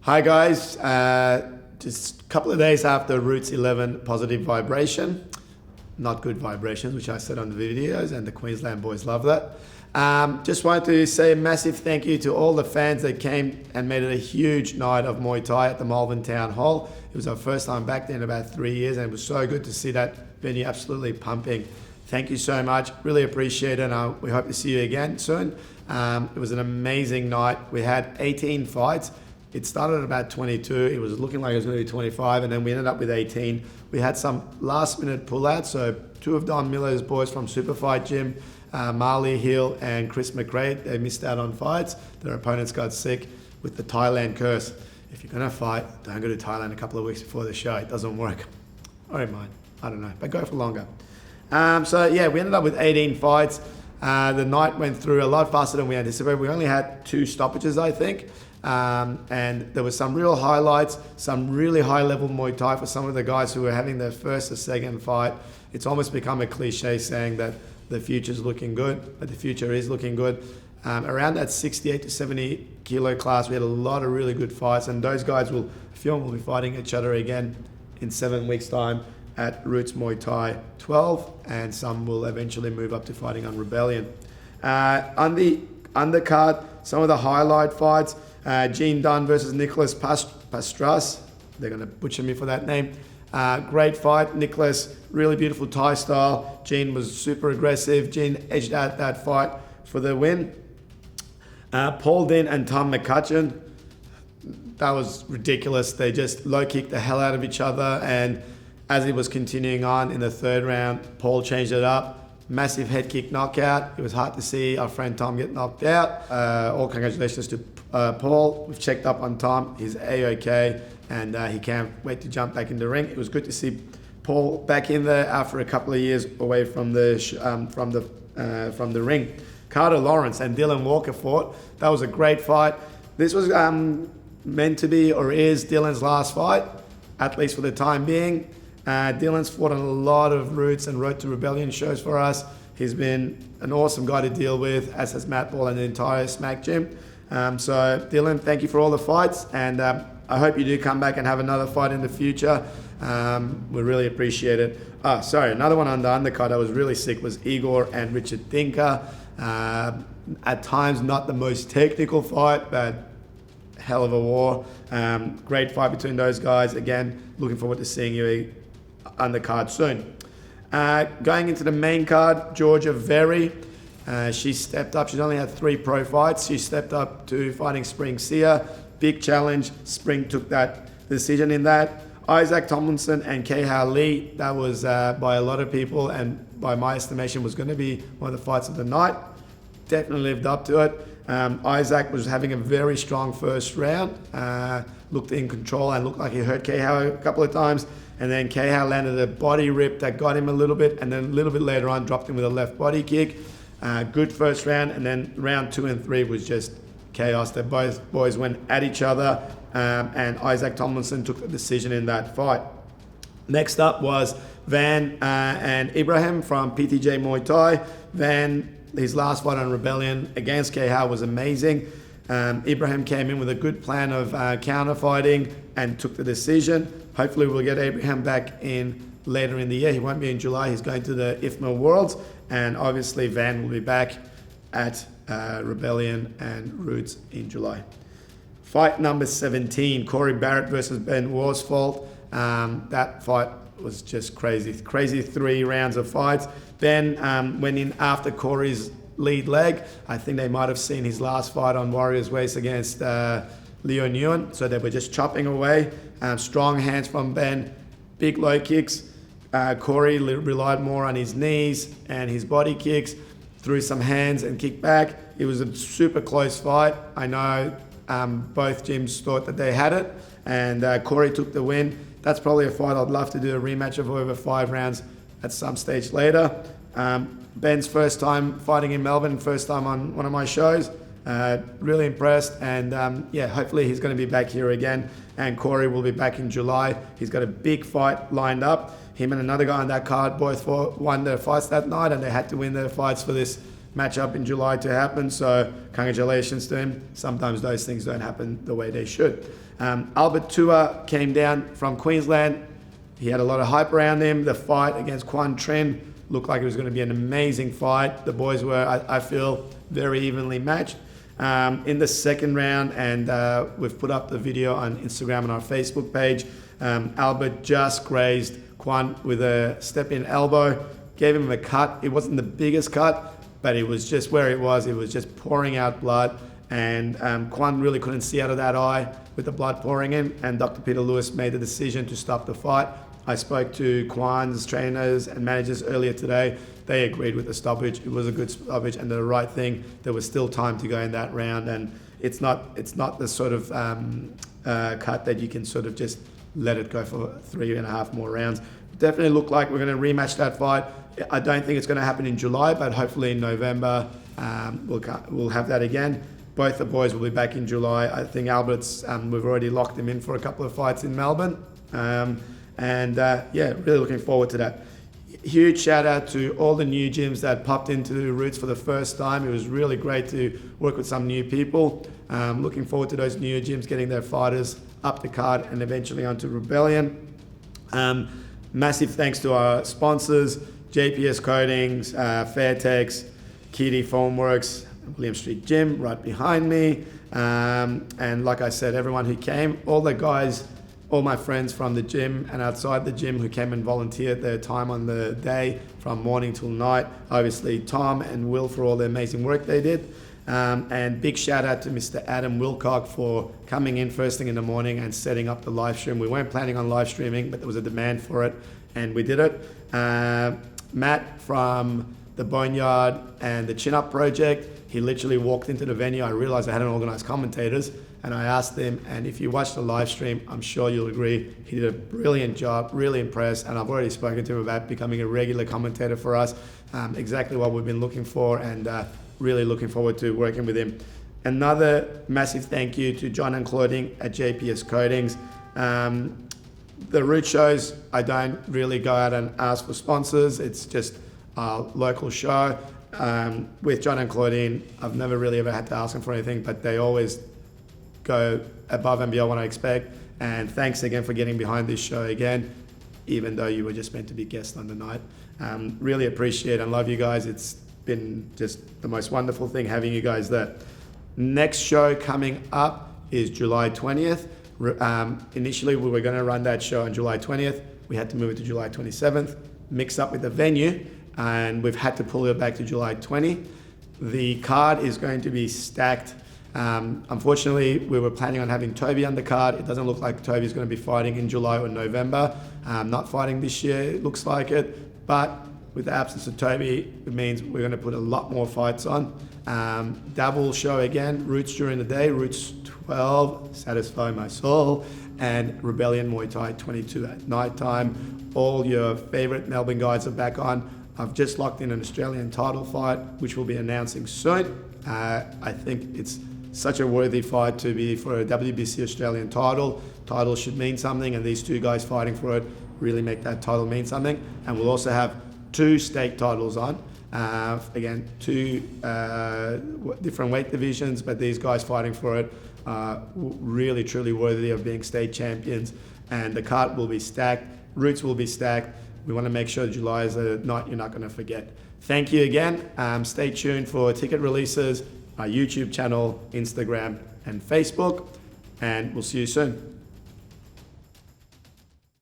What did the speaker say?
Hi guys, just a couple of days after Roots 11 positive vibration, not good vibrations, which I said on the videos, and the Queensland boys love that. Just wanted to say a massive thank you to all the fans that came and made it a huge night of Muay Thai at the Melbourne Town Hall. It was our first time back there in about 3 years, and it was so good to see that venue absolutely pumping. Thank you so much, really appreciate it, and we hope to see you again soon. It was an amazing night. We had 18 fights. It started at about 22. It was looking like it was going to be 25, and then we ended up with 18. We had some last-minute pullouts. So two of Don Miller's boys from Superfight Gym, Marley Hill and Chris McRae, they missed out on fights. Their opponents got sick with the Thailand curse. If you're going to fight, don't go to Thailand a couple of weeks before the show. It doesn't work. I don't mind. I don't know, but go for longer. So yeah, we ended up with 18 fights. The night went through a lot faster than we anticipated. We only had 2 stoppages, I think. And there were some real highlights, some really high-level Muay Thai for some of the guys who were having their first or second fight. It's almost become a cliche saying that the future's looking good, but the future is looking good. Around that 68 to 70 kilo class, we had a lot of really good fights, and those guys will be fighting each other again in 7 weeks' time at Roots Muaythai 12, and some will eventually move up to fighting on Rebellion. On the undercard, some of the highlight fights, Gene Dunn versus Nicholas Pastras. They're going to butcher me for that name. Great fight. Nicholas, really beautiful Thai style. Gene was super aggressive. Gene edged out that fight for the win. Paul Din and Tom McCutcheon. That was ridiculous. They just low-kicked the hell out of each other, and as it was continuing on in the third round, Paul changed it up. Massive head kick knockout. It was hard to see our friend Tom get knocked out. All congratulations to Paul. We've checked up on Tom. He's A-OK, and he can't wait to jump back in the ring. It was good to see Paul back in there after a couple of years away from the ring. Carter Lawrence and Dylan Walker fought. That was a great fight. This was meant to be, or is, Dylan's last fight, at least for the time being. Dylan's fought on a lot of Roots and Road to Rebellion shows for us. He's been an awesome guy to deal with, as has Matt Ball and the entire Smack Gym. So Dylan, thank you for all the fights, and I hope you do come back and have another fight in the future. We really appreciate it. Another one on the undercard that was really sick was Igor and Richard Thinker. At times not the most technical fight, but hell of a war. Great fight between those guys. Again, looking forward to seeing you undercard soon. Going into the main card, Georgia Very. She stepped up. She's only had 3 pro fights. She stepped up to fighting Spring Sear. Big challenge. Spring took that decision in that. Isaac Tomlinson and Kei-Hao Lee. That was, by a lot of people, and by my estimation, was going to be one of the fights of the night. Definitely lived up to it. Isaac was having a very strong first round. Looked in control and looked like he hurt Kei-Hao a couple of times. And then Kei-Hao landed a body rip that got him a little bit, and then a little bit later on dropped him with a left body kick. Good first round, and then round 2 and 3 was just chaos. They both boys went at each other, and Isaac Tomlinson took the decision in that fight. Next up was Van and Ibrahim from PTJ Muay Thai. Van, his last fight on Rebellion against Kei-Hao was amazing. Ibrahim came in with a good plan of counter fighting and took the decision. Hopefully we'll get Abraham back in later in the year. He won't be in July. He's going to the IFMA Worlds, and obviously Van will be back at Rebellion and Roots in July. Fight number 17, Corey Barrett versus Ben Worsfold. That fight was just crazy. Crazy 3 rounds of fights. Ben went in after Corey's lead leg. I think they might have seen his last fight on Warriors Waste against Leo Nguyen. So they were just chopping away. Strong hands from Ben, big low kicks. Corey relied more on his knees and his body kicks, threw some hands and kicked back. It was a super close fight. I know both gyms thought that they had it, and Corey took the win. That's probably a fight I'd love to do a rematch of over 5 rounds at some stage later. Ben's first time fighting in Melbourne, first time on one of my shows. Really impressed, and hopefully he's going to be back here again, and Corey will be back in July. He's got a big fight lined up. Him and another guy on that card both won their fights that night, and they had to win their fights for this matchup in July to happen. So congratulations to him. Sometimes those things don't happen the way they should. Albert Tua came down from Queensland. He had a lot of hype around him. The fight against Kwan looked like it was going to be an amazing fight. The boys were, I feel, very evenly matched. In the second round, and we've put up the video on Instagram and our Facebook page, Albert just grazed Kwan with a step-in elbow, gave him a cut. It wasn't the biggest cut, but it was just where it was just pouring out blood, and Kwan really couldn't see out of that eye with the blood pouring in, and Dr. Peter Lewis made the decision to stop the fight. I spoke to Kwan's trainers and managers earlier today. They agreed with the stoppage. It was a good stoppage and the right thing. There was still time to go in that round, and it's not the sort of cut that you can sort of just let it go for 3.5 more rounds. Definitely look like we're going to rematch that fight. I don't think it's going to happen in July, but hopefully in November we'll have that again. Both the boys will be back in July. I think Albert's, we've already locked him in for a couple of fights in Melbourne. Yeah, really looking forward to that. Huge shout out to all the new gyms that popped into Roots for the first time. It was really great to work with some new people. Looking forward to those new gyms getting their fighters up the card and eventually onto Rebellion. Massive thanks to our sponsors, JPS Coatings, Fairtex, Kitty Foamworks, William Street Gym right behind me. And like I said, everyone who came, all the guys, all my friends from the gym and outside the gym who came and volunteered their time on the day from morning till night. Obviously Tom and Will for all the amazing work they did. And big shout out to Mr. Adam Wilcock for coming in first thing in the morning and setting up the live stream. We weren't planning on live streaming, but there was a demand for it and we did it. Matt from the Boneyard and the Chin Up Project, he literally walked into the venue. I realized I hadn't organized commentators, and I asked him, and if you watch the live stream, I'm sure you'll agree, he did a brilliant job, really impressed, and I've already spoken to him about becoming a regular commentator for us, exactly what we've been looking for, and really looking forward to working with him. Another massive thank you to John and Claudine at JPS Coatings. The Root shows, I don't really go out and ask for sponsors, it's just a local show. With John and Claudine, I've never really ever had to ask them for anything, but they always go above and beyond what I expect. And thanks again for getting behind this show again, even though you were just meant to be guests on the night. Really appreciate and love you guys. It's been just the most wonderful thing having you guys there. Next show coming up is July 20th. Initially, we were going to run that show on July 20th. We had to move it to July 27th, mix up with the venue, and we've had to pull it back to July 20. The card is going to be stacked. Unfortunately, we were planning on having Toby on the card. It doesn't look like Toby's going to be fighting in July or November. Not fighting this year, it looks like it. But with the absence of Toby, it means we're going to put a lot more fights on. Double show again, Roots during the day, Roots 12, Satisfy My Soul, and Rebellion Muay Thai 22 at night time. All your favorite Melbourne guys are back on. I've just locked in an Australian title fight, which we'll be announcing soon. I think it's such a worthy fight to be for a WBC Australian title. Title should mean something, and these two guys fighting for it really make that title mean something. And we'll also have 2 state titles on. Again, 2 different weight divisions, but these guys fighting for it are really, truly worthy of being state champions. And the card will be stacked. Roots will be stacked. We want to make sure July is a night you're not going to forget. Thank you again. Stay tuned for ticket releases, our YouTube channel, Instagram, and Facebook. And we'll see you soon.